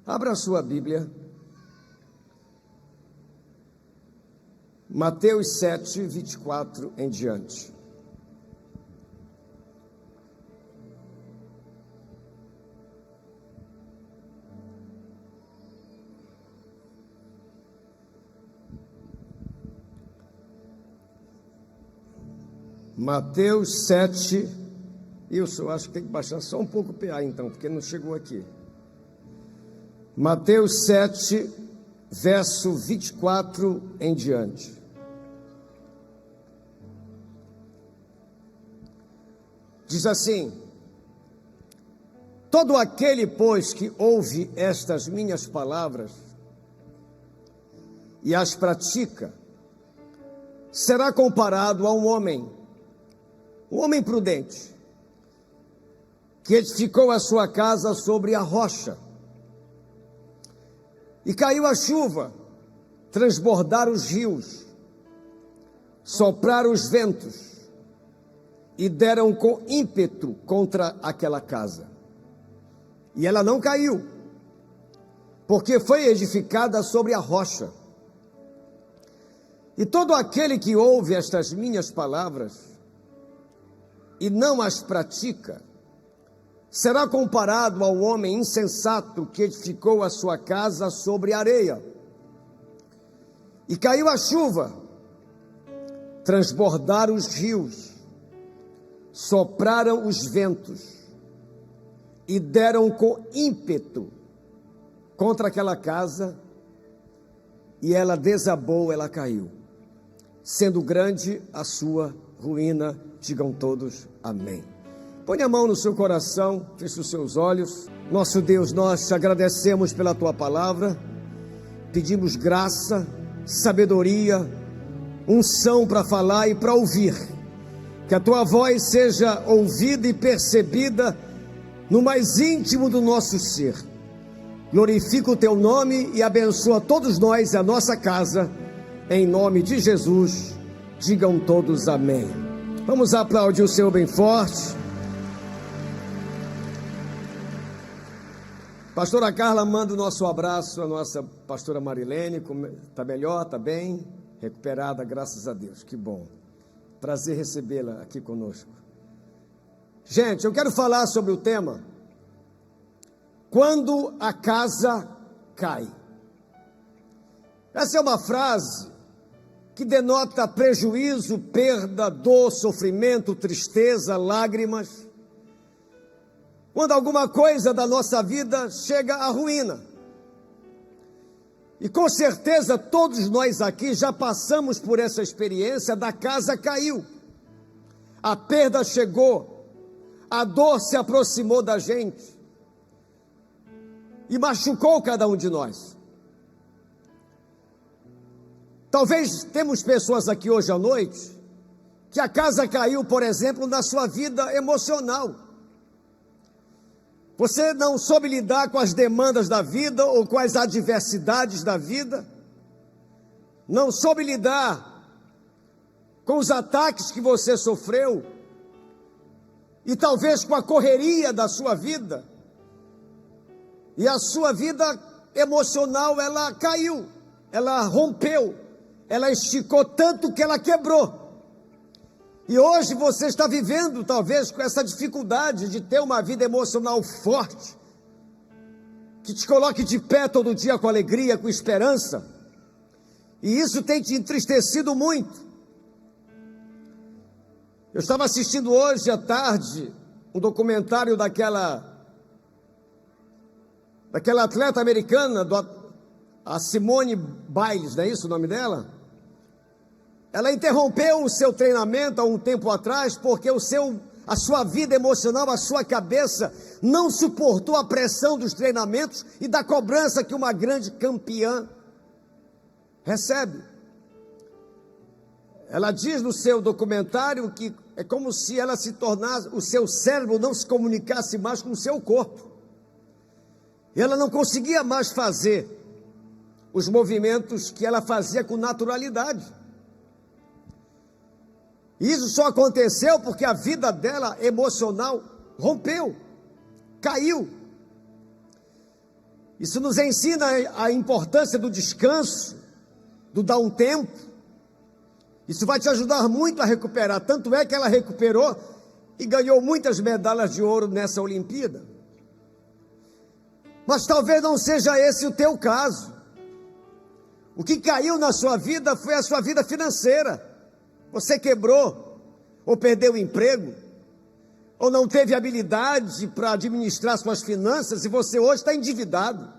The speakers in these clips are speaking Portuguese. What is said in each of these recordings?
Abra a sua Bíblia, Mateus 7, 24 em diante. Mateus 7, Wilson, acho que tem que baixar só um pouco o PA então, porque não chegou aqui. Mateus 7, verso 24 em diante. Diz assim: todo aquele, pois, que ouve estas minhas palavras e as pratica, será comparado a um homem prudente, que edificou a sua casa sobre a rocha. E caiu a chuva, transbordaram os rios, sopraram os ventos, e deram com ímpeto contra aquela casa. E ela não caiu, porque foi edificada sobre a rocha. E todo aquele que ouve estas minhas palavras e não as pratica, será comparado ao homem insensato que edificou a sua casa sobre areia. E caiu a chuva, transbordaram os rios, sopraram os ventos e deram com ímpeto contra aquela casa, e ela desabou, ela caiu, sendo grande a sua ruína. Digam todos amém. Põe a mão no seu coração, feche os seus olhos. Nosso Deus, nós te agradecemos pela tua palavra, pedimos graça, sabedoria, unção para falar e para ouvir, que a tua voz seja ouvida e percebida no mais íntimo do nosso ser. Glorifica o teu nome e abençoa todos nós e a nossa casa, em nome de Jesus. Digam todos amém. Vamos aplaudir o Senhor bem forte. Pastora Carla manda o nosso abraço à nossa pastora Marilene. Está melhor, está bem? Recuperada, graças a Deus, que bom. Prazer recebê-la aqui conosco. Gente, eu quero falar sobre o tema: quando a casa cai. Essa é uma frase que denota prejuízo, perda, dor, sofrimento, tristeza, lágrimas. Quando alguma coisa da nossa vida chega à ruína. E com certeza todos nós aqui já passamos por essa experiência da casa caiu. A perda chegou, a dor se aproximou da gente e machucou cada um de nós. Talvez temos pessoas aqui hoje à noite que a casa caiu, por exemplo, na sua vida emocional. Você não soube lidar com as demandas da vida ou com as adversidades da vida. Não soube lidar com os ataques que você sofreu. E talvez com a correria da sua vida. E a sua vida emocional, ela caiu, ela rompeu, ela esticou tanto que ela quebrou. E hoje você está vivendo talvez com essa dificuldade de ter uma vida emocional forte, que te coloque de pé todo dia com alegria, com esperança. E isso tem te entristecido muito. Eu estava assistindo hoje à tarde um documentário daquela atleta americana, a Simone Biles, não é isso o nome dela? Ela interrompeu o seu treinamento há um tempo atrás, porque a sua vida emocional, a sua cabeça não suportou a pressão dos treinamentos e da cobrança que uma grande campeã recebe. Ela diz no seu documentário que é como se ela se tornasse, o seu cérebro não se comunicasse mais com o seu corpo. E ela não conseguia mais fazer os movimentos que ela fazia com naturalidade. Isso só aconteceu porque a vida dela emocional rompeu, caiu. Isso nos ensina a importância do descanso, do dar um tempo. Isso vai te ajudar muito a recuperar. Tanto é que ela recuperou e ganhou muitas medalhas de ouro nessa Olimpíada. Mas talvez não seja esse o teu caso. O que caiu na sua vida foi a sua vida financeira. Você quebrou, ou perdeu o emprego, ou não teve habilidade para administrar suas finanças, e você hoje está endividado.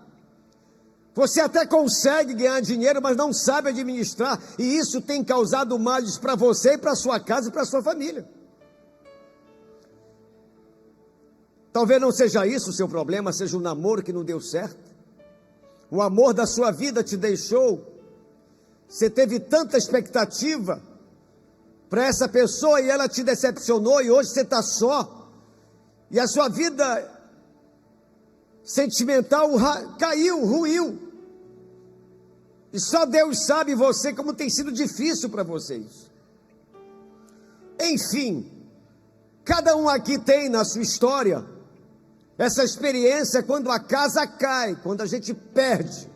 Você até consegue ganhar dinheiro, mas não sabe administrar, e isso tem causado males para você, e para sua casa e para sua família. Talvez não seja isso o seu problema, seja um namoro que não deu certo. O amor da sua vida te deixou. Você teve tanta expectativa para essa pessoa e ela te decepcionou, e hoje você está só. E a sua vida sentimental caiu, ruiu. E só Deus sabe você como tem sido difícil para vocês. Enfim, cada um aqui tem na sua história essa experiência quando a casa cai, quando a gente perde.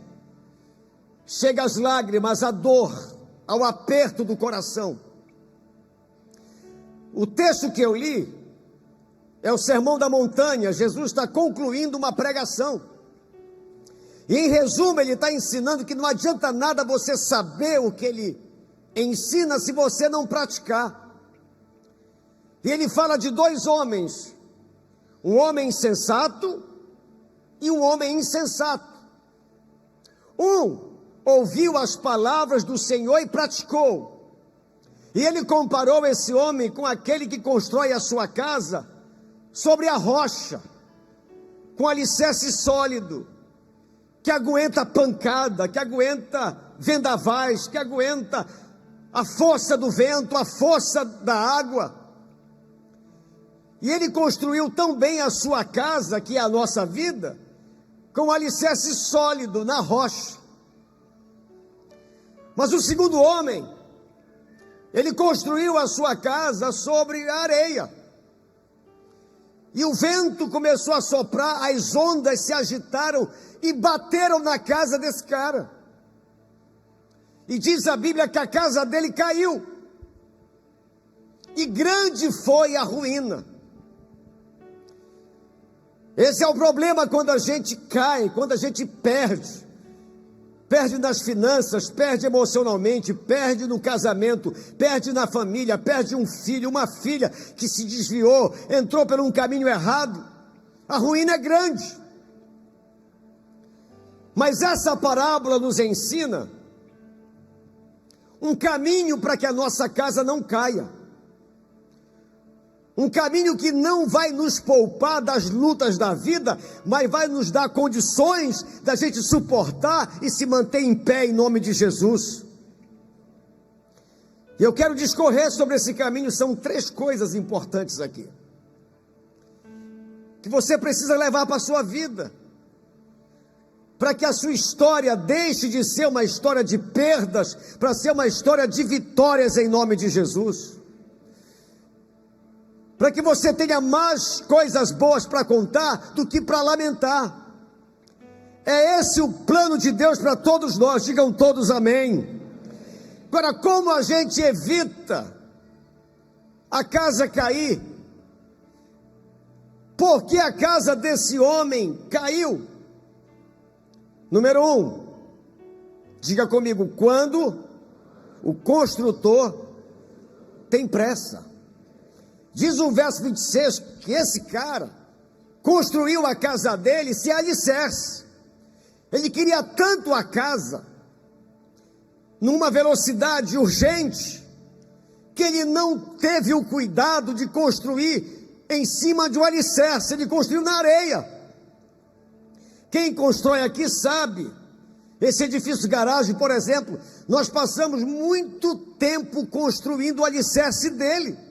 Chega às lágrimas, à dor, ao aperto do coração. O texto que eu li é o Sermão da Montanha. Jesus está concluindo uma pregação. E em resumo ele está ensinando que não adianta nada você saber o que ele ensina se você não praticar. E ele fala de dois homens, um homem sensato e um homem insensato. Um ouviu as palavras do Senhor e praticou. E ele comparou esse homem com aquele que constrói a sua casa sobre a rocha, com alicerce sólido, que aguenta pancada, que aguenta vendavais, que aguenta a força do vento, a força da água. E ele construiu tão bem a sua casa, que é a nossa vida, com alicerce sólido na rocha. Mas o segundo homem, ele construiu a sua casa sobre a areia. E o vento começou a soprar, as ondas se agitaram e bateram na casa desse cara. E diz a Bíblia que a casa dele caiu. E grande foi a ruína. Esse é o problema quando a gente cai, quando a gente perde. Perde nas finanças, perde emocionalmente, perde no casamento, perde na família, perde um filho, uma filha que se desviou, entrou por um caminho errado. A ruína é grande. Mas essa parábola nos ensina um caminho para que a nossa casa não caia. Um caminho que não vai nos poupar das lutas da vida, mas vai nos dar condições da gente suportar e se manter em pé em nome de Jesus. E eu quero discorrer sobre esse caminho. São 3 coisas importantes aqui, que você precisa levar para a sua vida, para que a sua história deixe de ser uma história de perdas, para ser uma história de vitórias em nome de Jesus. Para que você tenha mais coisas boas para contar do que para lamentar. É esse o plano de Deus para todos nós, digam todos amém. Agora, como a gente evita a casa cair? Por que a casa desse homem caiu? Número 1, diga comigo, quando o construtor tem pressa. Diz o verso 26 que esse cara construiu a casa dele sem alicerce. Ele queria tanto a casa, numa velocidade urgente, que ele não teve o cuidado de construir em cima de um alicerce, ele construiu na areia. Quem constrói aqui sabe, esse edifício garagem, por exemplo, nós passamos muito tempo construindo o alicerce dele,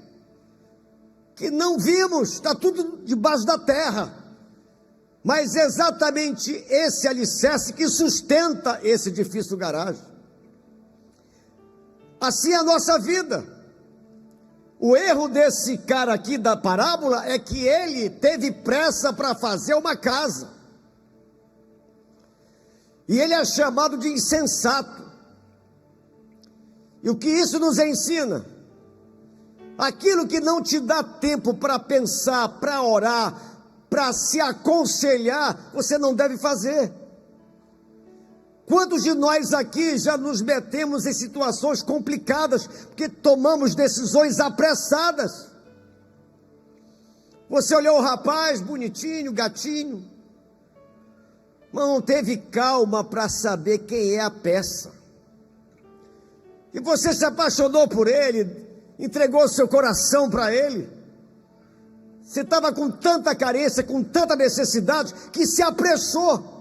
que não vimos, está tudo debaixo da terra, mas exatamente esse alicerce que sustenta esse edifício garagem. Assim é a nossa vida. O erro desse cara aqui da parábola é que ele teve pressa para fazer uma casa. E ele é chamado de insensato. E o que isso nos ensina? Aquilo que não te dá tempo para pensar, para orar, para se aconselhar, você não deve fazer. Quantos de nós aqui já nos metemos em situações complicadas, porque tomamos decisões apressadas? Você olhou o rapaz, bonitinho, gatinho, mas não teve calma para saber quem é a peça. E você se apaixonou por ele, entregou seu coração para ele. Você estava com tanta carência, com tanta necessidade, que se apressou.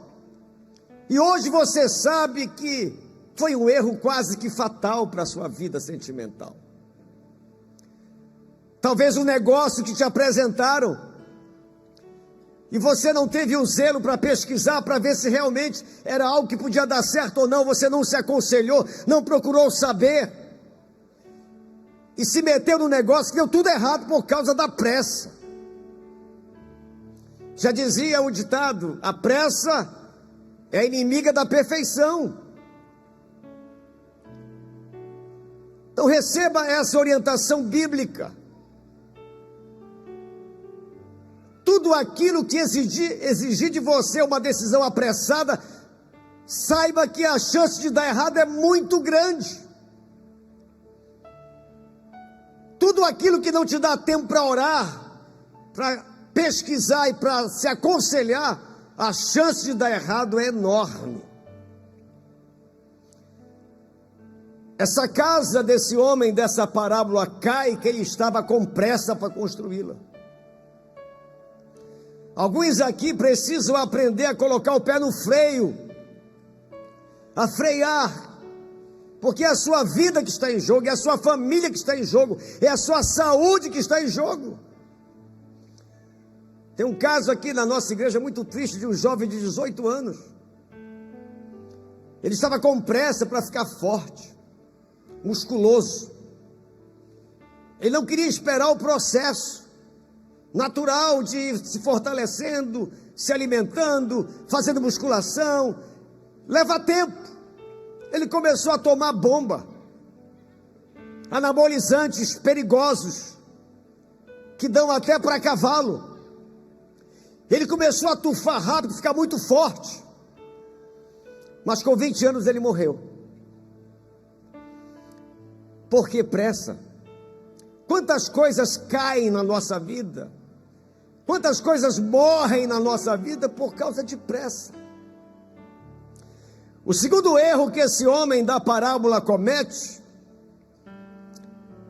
E hoje você sabe que foi um erro quase que fatal para a sua vida sentimental. Talvez um negócio que te apresentaram, e você não teve o zelo para pesquisar, para ver se realmente era algo que podia dar certo ou não. Você não se aconselhou, não procurou saber, e se meteu no negócio que deu tudo errado por causa da pressa. Já dizia o ditado: a pressa é inimiga da perfeição. Então receba essa orientação bíblica. Tudo aquilo que exigir de você uma decisão apressada, saiba que a chance de dar errado é muito grande. Tudo aquilo que não te dá tempo para orar, para pesquisar e para se aconselhar, a chance de dar errado é enorme. Essa casa desse homem, dessa parábola, cai que ele estava com pressa para construí-la. Alguns aqui precisam aprender a colocar o pé no freio, a frear, porque é a sua vida que está em jogo, é a sua família que está em jogo, é a sua saúde que está em jogo. Tem um caso aqui na nossa igreja muito triste de um jovem de 18 anos. Ele estava com pressa para ficar forte, musculoso. Ele não queria esperar o processo natural de se fortalecendo, se alimentando, fazendo musculação. Leva tempo. Ele começou a tomar bomba, anabolizantes perigosos, que dão até para cavalo. Ele começou a tufar rápido, ficar muito forte, mas com 20 anos ele morreu. Por que pressa? Quantas coisas caem na nossa vida, quantas coisas morrem na nossa vida por causa de pressa. O segundo erro que esse homem da parábola comete,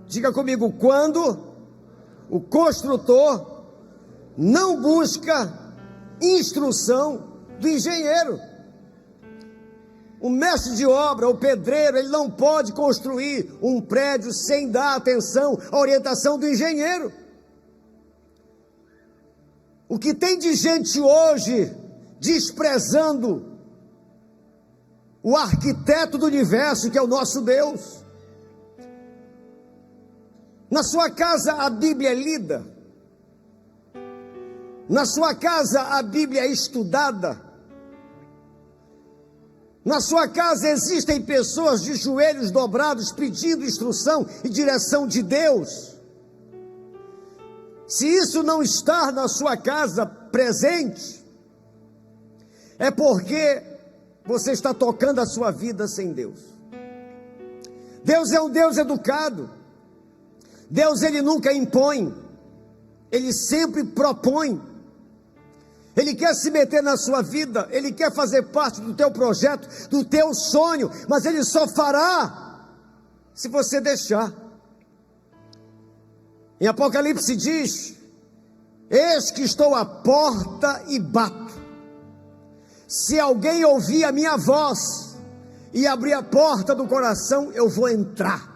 diga comigo, quando o construtor não busca instrução do engenheiro. O mestre de obra, o pedreiro, ele não pode construir um prédio sem dar atenção à orientação do engenheiro. O que tem de gente hoje desprezando o arquiteto do universo, que é o nosso Deus. Na sua casa a Bíblia é lida, na sua casa a Bíblia é estudada, na sua casa existem pessoas de joelhos dobrados pedindo instrução e direção de Deus. Se isso não está na sua casa presente, é porque você está tocando a sua vida sem Deus. Deus é um Deus educado. Deus, ele nunca impõe, ele sempre propõe. Ele quer se meter na sua vida, ele quer fazer parte do teu projeto, do teu sonho, mas ele só fará se você deixar. Em Apocalipse diz: eis que estou à porta e bato. Se alguém ouvir a minha voz e abrir a porta do coração, eu vou entrar.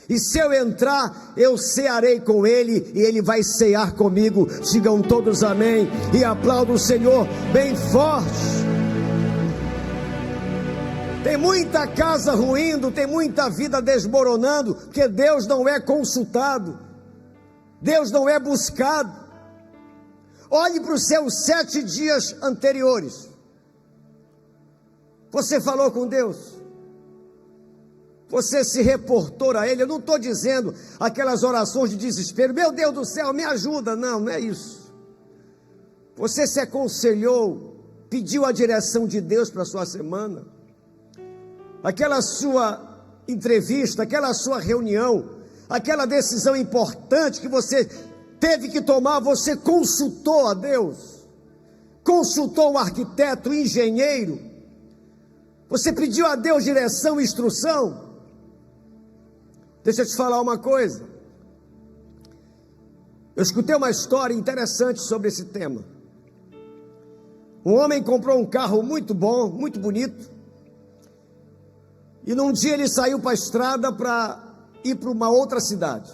E se eu entrar, eu cearei com ele e ele vai cear comigo. Digam todos amém e aplaudam o Senhor bem forte. Tem muita casa ruindo, tem muita vida desmoronando, porque Deus não é consultado, Deus não é buscado. Olhe para os seus 7 dias anteriores. Você falou com Deus? Você se reportou a Ele? Eu não estou dizendo aquelas orações de desespero, meu Deus do céu, me ajuda. Não, não é isso. Você se aconselhou, pediu a direção de Deus para a sua semana. Aquela sua entrevista, aquela sua reunião, aquela decisão importante que você teve que tomar, você consultou a Deus, consultou o arquiteto, o engenheiro, você pediu a Deus direção e instrução. Deixa eu te falar uma coisa. Eu escutei uma história interessante sobre esse tema. Um homem comprou um carro muito bom, muito bonito, e num dia ele saiu para a estrada para ir para uma outra cidade.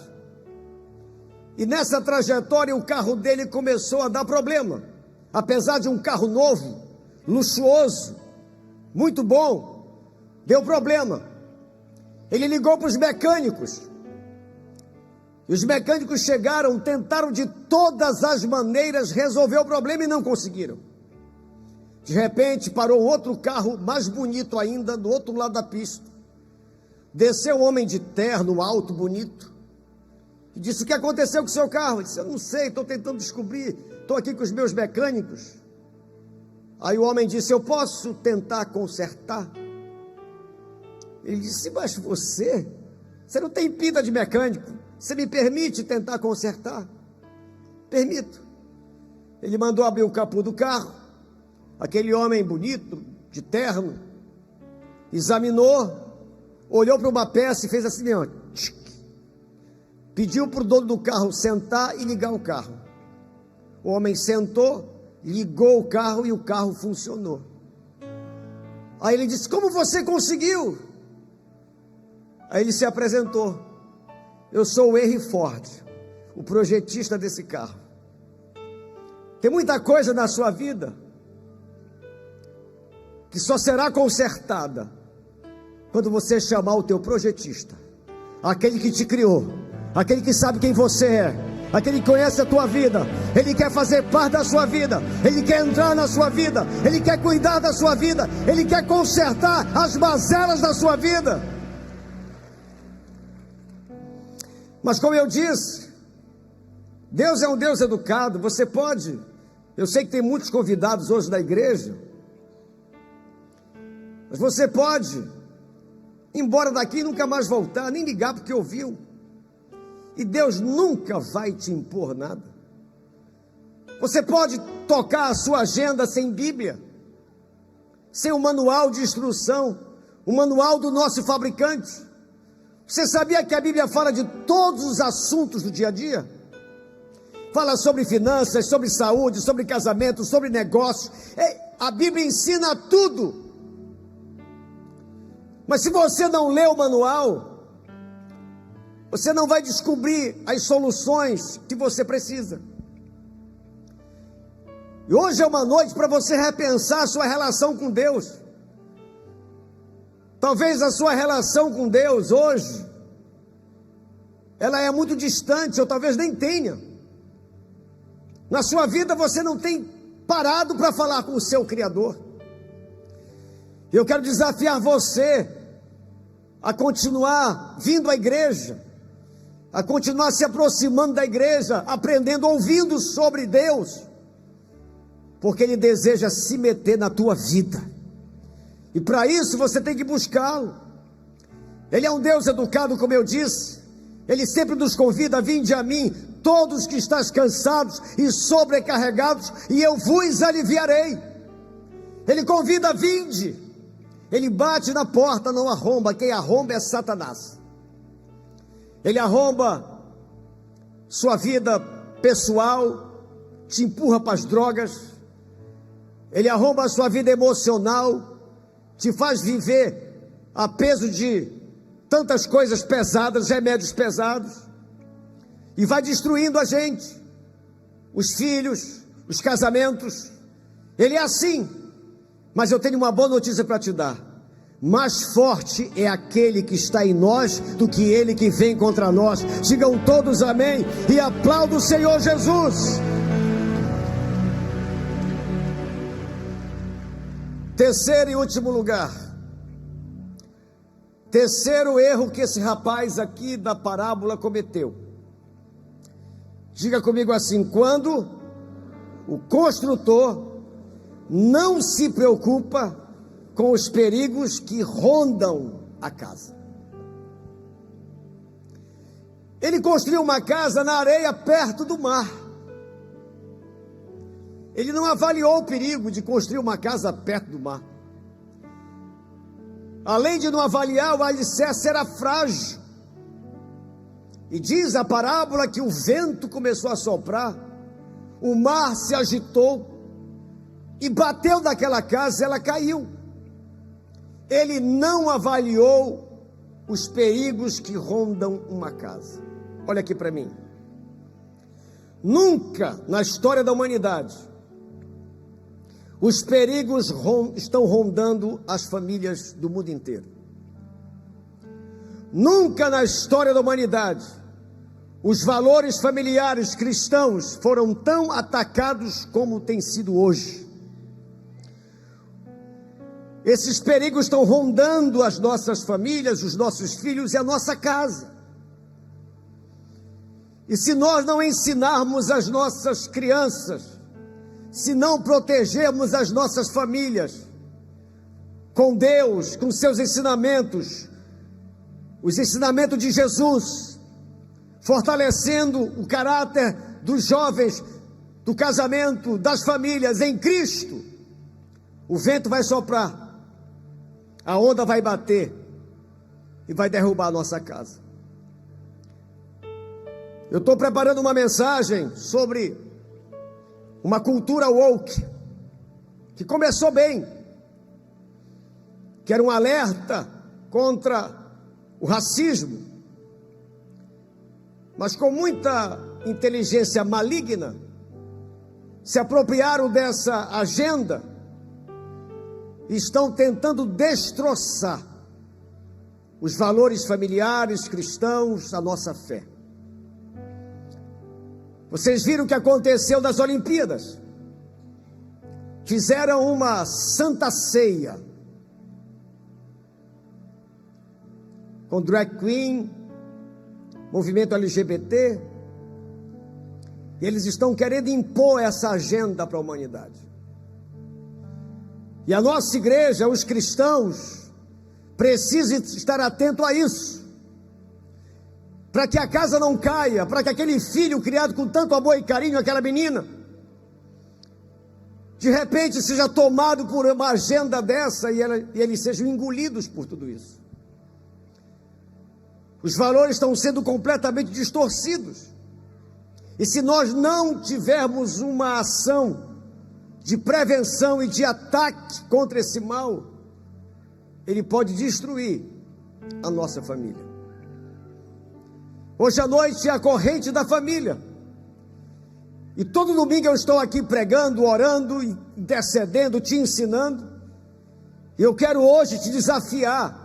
E nessa trajetória o carro dele começou a dar problema. Apesar de um carro novo, luxuoso, muito bom, deu problema. Ele ligou para os mecânicos. E os mecânicos chegaram, tentaram de todas as maneiras resolver o problema e não conseguiram. De repente parou outro carro mais bonito ainda do outro lado da pista. Desceu um homem de terno, alto, bonito, e disse: o que aconteceu com o seu carro? Ele disse: eu não sei, estou tentando descobrir, estou aqui com os meus mecânicos. Aí o homem disse: eu posso tentar consertar? Ele disse: mas você não tem pinta de mecânico, você me permite tentar consertar? Permito. Ele mandou abrir o capô do carro. Aquele homem bonito, de terno, examinou, olhou para uma peça e fez assim, ó, pediu para o dono do carro sentar e ligar o carro. O homem sentou, ligou o carro e o carro funcionou. Aí ele disse: como você conseguiu? Aí ele se apresentou: eu sou o Henry Ford, o projetista desse carro. Tem muita coisa na sua vida que só será consertada quando você chamar o teu projetista, aquele que te criou, aquele que sabe quem você é, aquele que conhece a tua vida. Ele quer fazer parte da sua vida, ele quer entrar na sua vida, ele quer cuidar da sua vida, ele quer consertar as mazelas da sua vida. Mas como eu disse, Deus é um Deus educado. Você pode, eu sei que tem muitos convidados hoje da igreja, mas você pode ir embora daqui e nunca mais voltar, nem ligar porque ouviu. E Deus nunca vai te impor nada. Você pode tocar a sua agenda sem Bíblia, sem o manual de instrução, o manual do nosso fabricante. Você sabia que a Bíblia fala de todos os assuntos do dia a dia? Fala sobre finanças, sobre saúde, sobre casamento, sobre negócios. A Bíblia ensina tudo. Mas se você não lê o manual, você não vai descobrir as soluções que você precisa. E hoje é uma noite para você repensar a sua relação com Deus. Talvez a sua relação com Deus hoje, ela é muito distante, ou talvez nem tenha. Na sua vida você não tem parado para falar com o seu Criador. Eu quero desafiar você a continuar vindo à igreja, a continuar se aproximando da igreja, aprendendo, ouvindo sobre Deus, porque Ele deseja se meter na tua vida, e para isso você tem que buscá-lo. Ele é um Deus educado, como eu disse. Ele sempre nos convida: vinde a mim, todos que estáis cansados e sobrecarregados, e eu vos aliviarei. Ele convida: vinde. Ele bate na porta, não arromba. Quem arromba é Satanás. Ele arromba sua vida pessoal, te empurra para as drogas. Ele arromba a sua vida emocional, te faz viver a peso de tantas coisas pesadas, remédios pesados, e vai destruindo a gente, os filhos, os casamentos. Ele é assim. Mas eu tenho uma boa notícia para te dar: mais forte é aquele que está em nós do que ele que vem contra nós. Digam todos amém e aplaudam o Senhor Jesus. Terceiro e último lugar. Terceiro erro que esse rapaz aqui da parábola cometeu. Diga comigo assim: quando o construtor não se preocupa com os perigos que rondam a casa. Ele construiu uma casa na areia perto do mar. Ele não avaliou o perigo de construir uma casa perto do mar. Além de não avaliar, o alicerce era frágil. E diz a parábola que o vento começou a soprar, o mar se agitou e bateu naquela casa e ela caiu. Ele não avaliou os perigos que rondam uma casa. Olha aqui para mim. Nunca na história da humanidade os perigos estão rondando as famílias do mundo inteiro. Nunca na história da humanidade os valores familiares cristãos foram tão atacados como tem sido hoje. Esses perigos estão rondando as nossas famílias, os nossos filhos e a nossa casa. E se nós não ensinarmos as nossas crianças, se não protegermos as nossas famílias com Deus, com seus ensinamentos, os ensinamentos de Jesus, fortalecendo o caráter dos jovens, do casamento, das famílias em Cristo, o vento vai soprar, a onda vai bater e vai derrubar a nossa casa. Eu estou preparando uma mensagem sobre uma cultura woke, que começou bem, que era um alerta contra o racismo, mas com muita inteligência maligna, se apropriaram dessa agenda e estão tentando destroçar os valores familiares cristãos, a nossa fé. Vocês viram o que aconteceu nas Olimpíadas? Fizeram uma santa ceia com drag queen, movimento LGBT. Eles estão querendo impor essa agenda para a humanidade. E a nossa igreja, os cristãos, precisam estar atentos a isso, para que a casa não caia, para que aquele filho criado com tanto amor e carinho, aquela menina, de repente seja tomado por uma agenda dessa e eles sejam engolidos por tudo isso. Os valores estão sendo completamente distorcidos. E se nós não tivermos uma ação de prevenção e de ataque contra esse mal, ele pode destruir a nossa família. Hoje à noite é a corrente da família. E todo domingo eu estou aqui pregando, orando, intercedendo, te ensinando. E eu quero hoje te desafiar,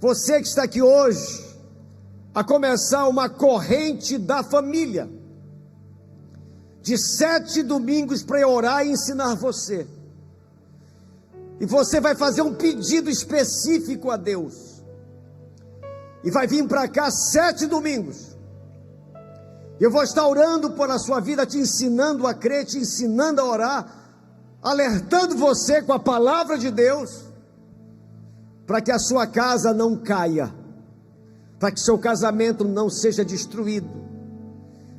você que está aqui hoje, a começar uma corrente da família. De 7 domingos para eu orar e ensinar você. E você vai fazer um pedido específico a Deus. E vai vir para cá 7 domingos. Eu vou estar orando por a sua vida, te ensinando a crer, te ensinando a orar, alertando você com a palavra de Deus, para que a sua casa não caia, para que seu casamento não seja destruído,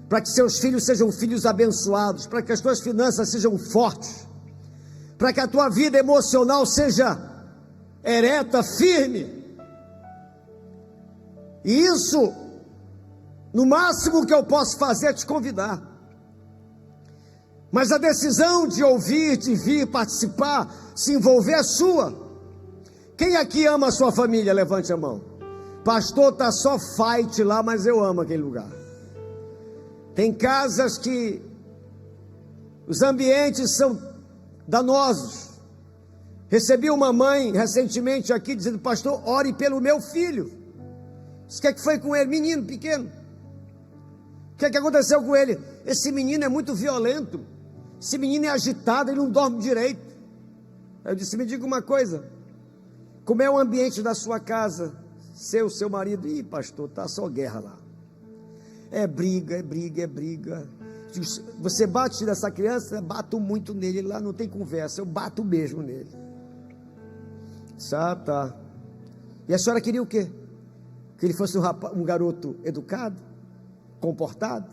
para que seus filhos sejam filhos abençoados, para que as tuas finanças sejam fortes, para que a tua vida emocional seja ereta, firme. E isso, no máximo que eu posso fazer é te convidar. Mas a decisão de ouvir, de vir participar, se envolver é sua. Quem aqui ama a sua família? Levante a mão. Pastor, está só fight lá, mas eu amo aquele lugar. Tem casas que os ambientes são danosos. Recebi uma mãe recentemente aqui dizendo: pastor, ore pelo meu filho. O que foi com ele? Menino pequeno. O que aconteceu com ele? Esse menino é muito violento. Esse menino é agitado, ele não dorme direito. Aí eu disse: me diga uma coisa, como é o ambiente da sua casa? Seu marido, ih pastor, tá só guerra lá. É briga, é briga, é briga. Você bate nessa criança? Bato muito nele, lá não tem conversa, eu bato mesmo nele. Tá. E a senhora queria o quê? Que ele fosse um garoto educado, comportado?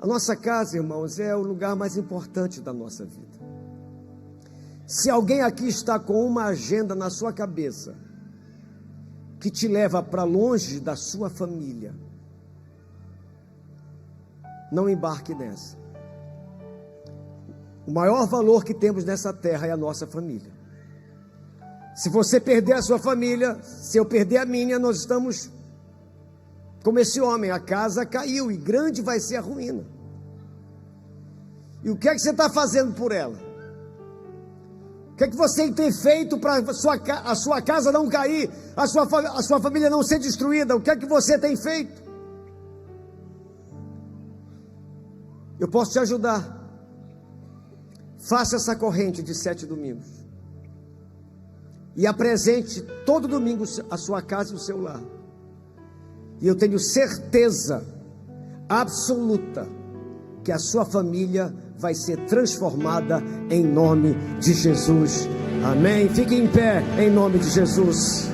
A nossa casa, irmãos, é o lugar mais importante da nossa vida. Se alguém aqui está com uma agenda na sua cabeça que te leva para longe da sua família, não embarque nessa. O maior valor que temos nessa terra é a nossa família. Se você perder a sua família, se eu perder a minha, nós estamos como esse homem, a casa caiu e grande vai ser a ruína. E o que é que você está fazendo por ela? O que é que você tem feito para a sua casa não cair, a sua família não ser destruída? O que é que você tem feito? Eu posso te ajudar. Faça essa corrente de 7 domingos e apresente todo domingo a sua casa e o seu lar. E eu tenho certeza absoluta que a sua família vai ser transformada em nome de Jesus. Amém? Fique em pé em nome de Jesus.